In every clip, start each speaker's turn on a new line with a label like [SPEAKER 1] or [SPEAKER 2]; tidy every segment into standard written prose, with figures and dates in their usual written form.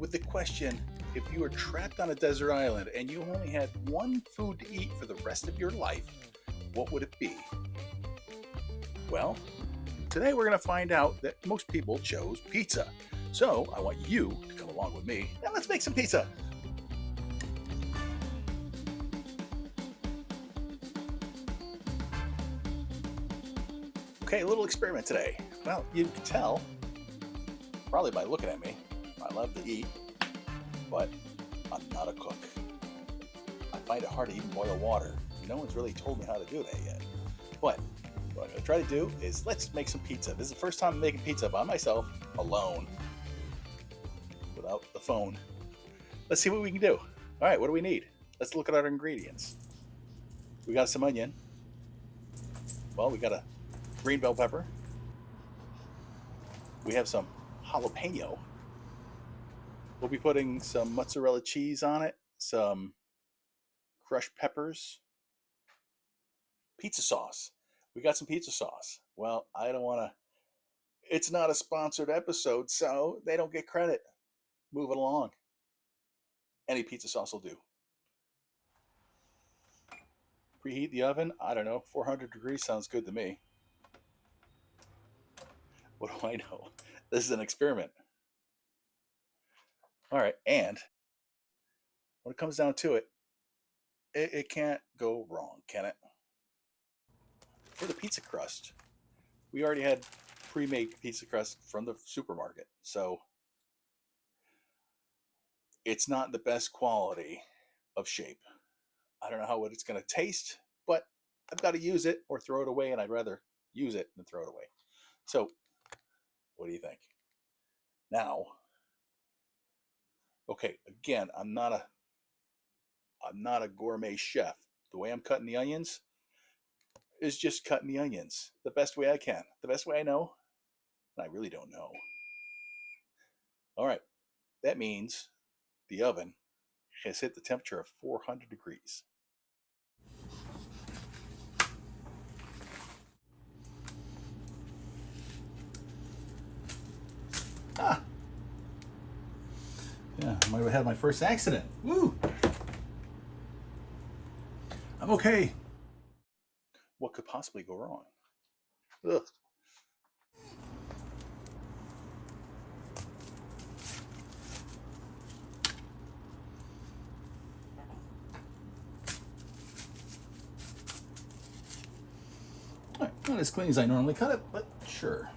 [SPEAKER 1] with the question, if you were trapped on a desert island and you only had one food to eat for the rest of your life, what would it be? Well, today we're going to find out that most people chose pizza. So I want you to come along with me and let's make some pizza. Okay, a little experiment today. Well, you can tell, probably by looking at me, I love to eat, but I'm not a cook. I find it hard to even boil water. No one's really told me how to do that yet. But what I'm going to try to do is let's make some pizza. This is the first time I'm making pizza by myself, alone, without the phone. Let's see what we can do. All right, what do we need? Let's look at our ingredients. We got some onion. Well, we got a green bell pepper. We have some jalapeno. We'll be putting some mozzarella cheese on it, some crushed peppers, pizza sauce. We got some pizza sauce. Well, I don't want to, it's not a sponsored episode, so they don't get credit. Move it along. Any pizza sauce will do. Preheat the oven. I don't know, 400 degrees sounds good to me. What do I know? This is an experiment. All right, and when it comes down to it, it can't go wrong, can it? For the pizza crust, we already had pre-made pizza crust from the supermarket, so it's not the best quality of shape. I don't know how it's going to taste, but I've got to use it or throw it away, and I'd rather use it than throw it away. So, what do you think? Now, okay, again, I'm not a gourmet chef. The way I'm cutting the onions is just cutting the onions the best way I can, the best way I know, and I really don't know. All right, that means the oven has hit the temperature of 400 degrees. Yeah, I might have had my first accident. Woo! I'm okay. What could possibly go wrong? Ugh. Not as clean as I normally cut it, but sure.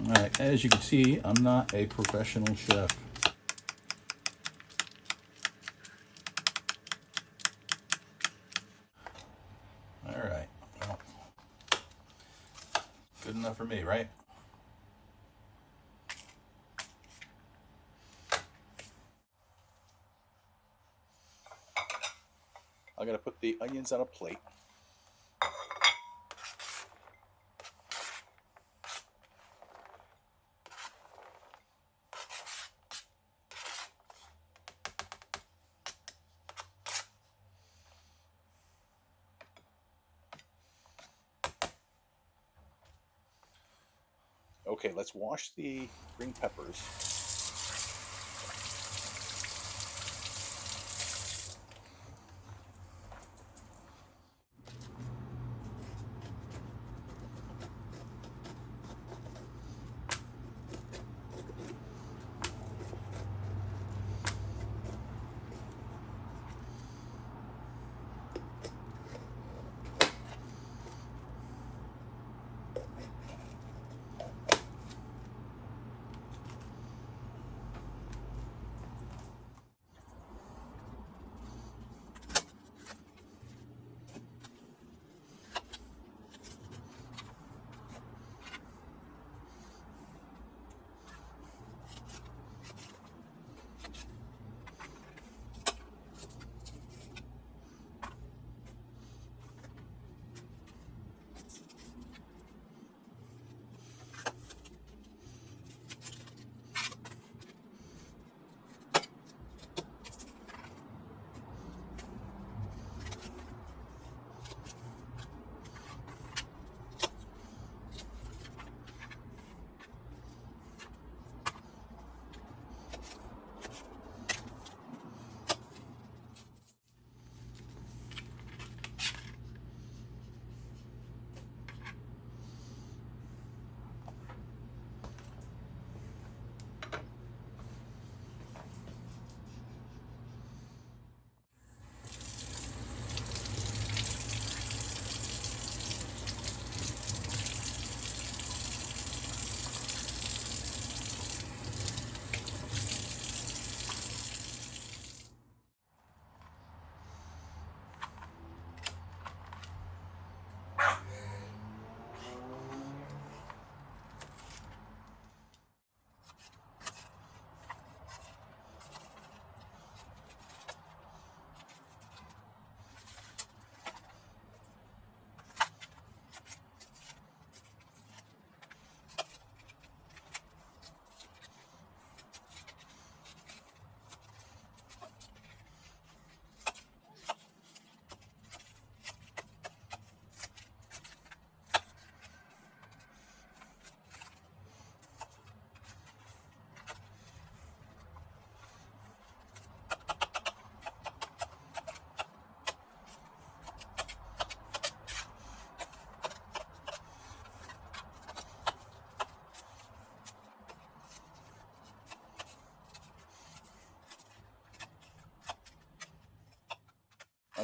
[SPEAKER 1] All right, as you can see, I'm not a professional chef. All right, well, good enough for me, right? I'm gonna put the onions on a plate. Okay, let's wash the green peppers.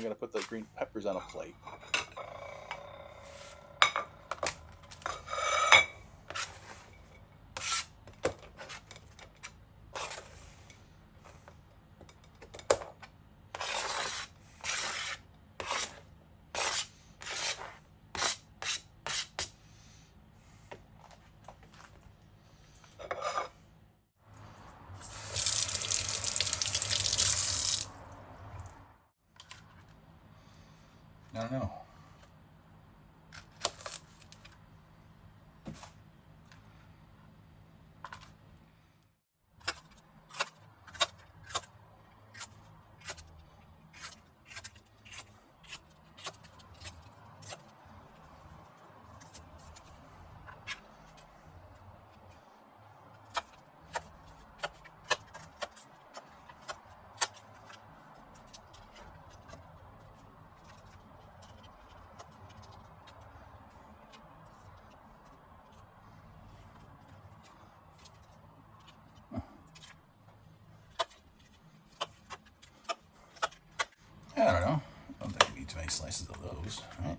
[SPEAKER 1] I'm going to put the green peppers on a plate. I don't know. I don't know. I don't think we need too many slices of those, right?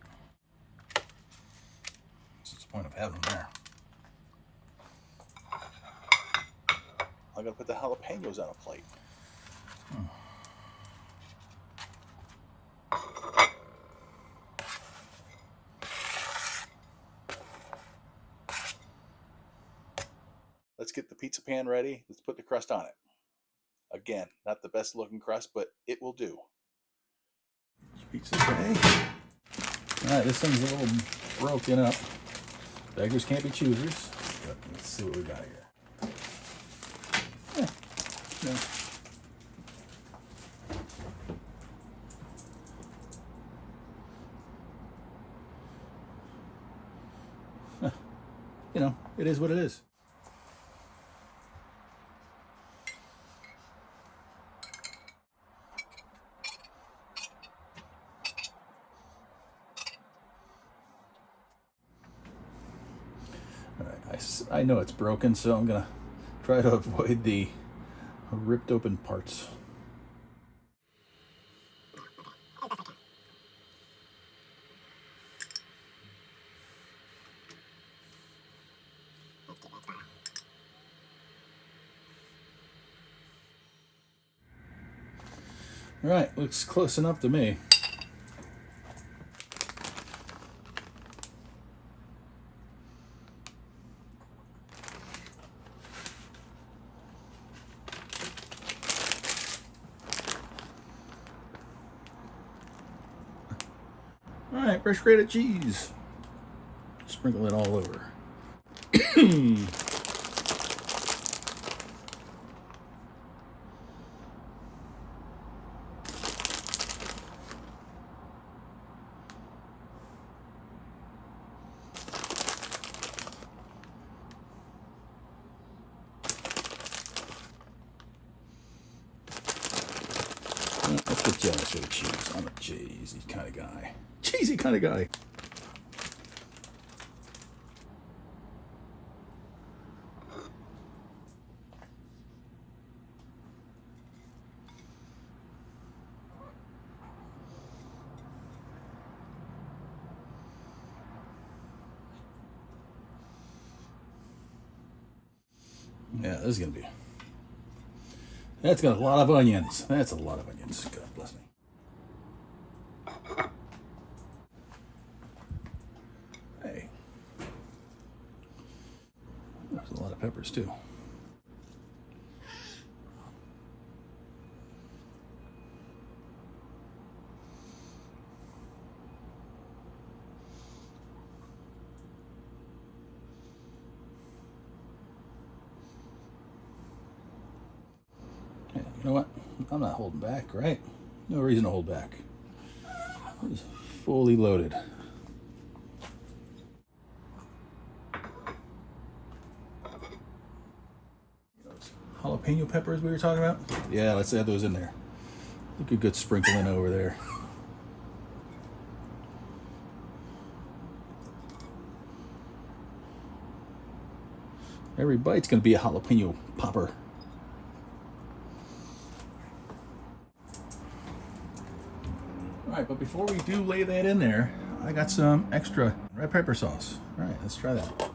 [SPEAKER 1] What's the point of having them there? I'm gonna put the jalapenos on a plate. Let's get the pizza pan ready. Let's put the crust on it. Again, not the best looking crust, but it will do. Pizza tray. Alright, this thing's a little broken up. Beggars can't be choosers. But let's see what we got here. Yeah. You know, it is what it is. I know it's broken, so I'm gonna try to avoid the ripped open parts. All right, looks close enough to me. All right, fresh grated cheese. Sprinkle it all over. Let's get generous with the cheese. I'm a cheesy kind of guy. Cheesy kind of guy. Yeah, this is gonna be. That's got a lot of onions. That's a lot of onions. God bless me. Hey. There's a lot of peppers too. Hey, you know what? I'm not holding back, right? No reason to hold back. It's fully loaded. Jalapeno peppers we were talking about? Yeah, let's add those in there. Look at good sprinkling over there. Every bite's gonna be a jalapeno popper. All right, but before we do lay that in there, I got some extra red pepper sauce. All right, let's try that.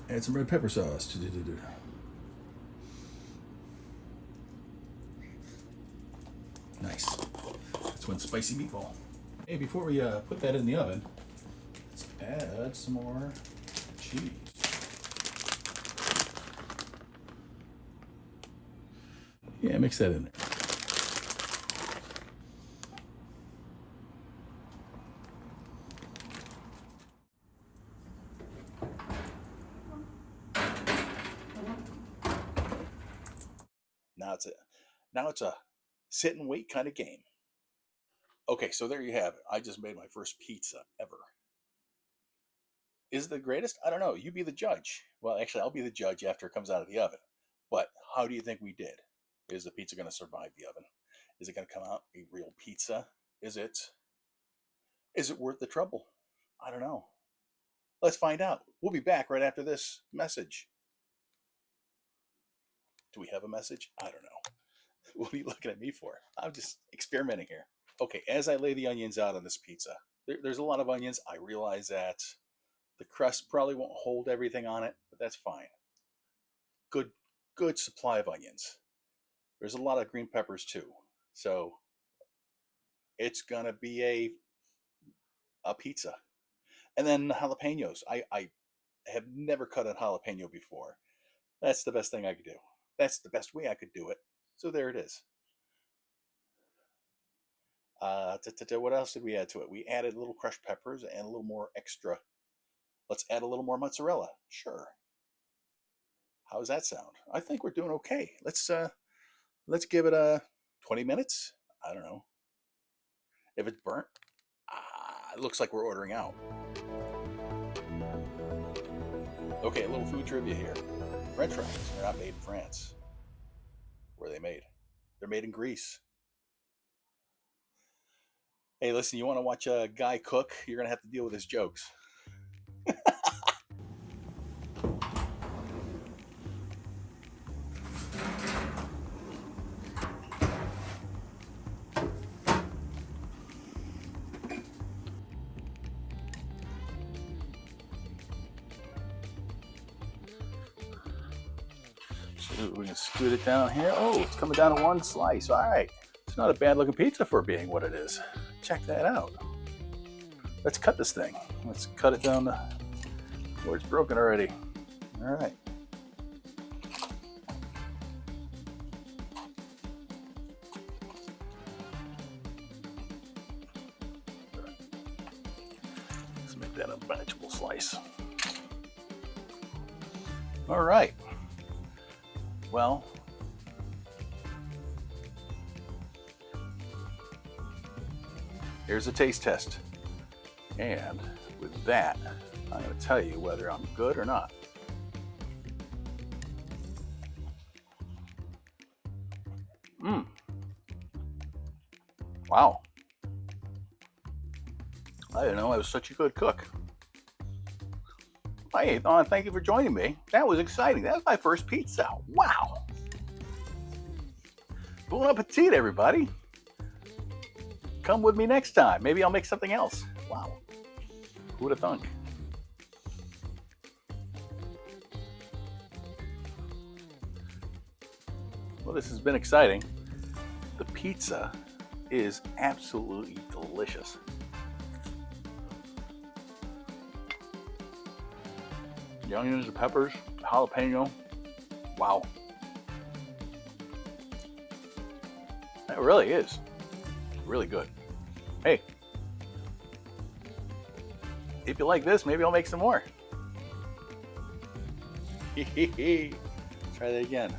[SPEAKER 1] Add some red pepper sauce. Nice. That's one spicy meatball. Hey, before we put that in the oven, let's add some more cheese. Yeah, mix that in there. Now it's a sit and wait kind of game. Okay, so there you have it. I just made my first pizza ever. Is it the greatest? I don't know. You be the judge. Well, actually, I'll be the judge after it comes out of the oven. But how do you think we did? Is the pizza going to survive the oven? Is it going to come out a real pizza? Is it worth the trouble? I don't know. Let's find out. We'll be back right after this message. Do we have a message? I don't know. What are you looking at me for? I'm just experimenting here. Okay, as I lay the onions out on this pizza, there's a lot of onions. I realize that the crust probably won't hold everything on it, but that's fine. Good supply of onions. There's a lot of green peppers too. So it's gonna be a pizza. And then jalapenos. I have never cut a jalapeno before. That's the best thing I could do. That's the best way I could do it. So there it is. What else did we add to it? We added little crushed peppers and a little more extra. Let's add a little more mozzarella. Sure. How does that sound? I think we're doing okay. Let's give it 20 minutes. I don't know. If it's burnt, it looks like we're ordering out. Okay, a little food trivia here. French fries are not made in France. Where are they made? They're made in Greece. Hey, listen, you want to watch a guy cook? You're going to have to deal with his jokes. So we can scoot it down here. Oh, it's coming down to one slice. All right. It's not a bad looking pizza for being what it is. Check that out. Let's cut this thing. Let's cut it down to where it's broken already. All right. Let's make that a manageable slice. All right. Well, here's a taste test. And with that, I'm going to tell you whether I'm good or not. Wow. I didn't know I was such a good cook. Hey, thank you for joining me. That was exciting. That was my first pizza. Wow. Bon appetit, everybody. Come with me next time. Maybe I'll make something else. Wow. Who would have thunk? Well, this has been exciting. The pizza is absolutely delicious. The onions, the peppers, the jalapeno. Wow. That really is really good. Hey, if you like this, maybe I'll make some more. Try that again.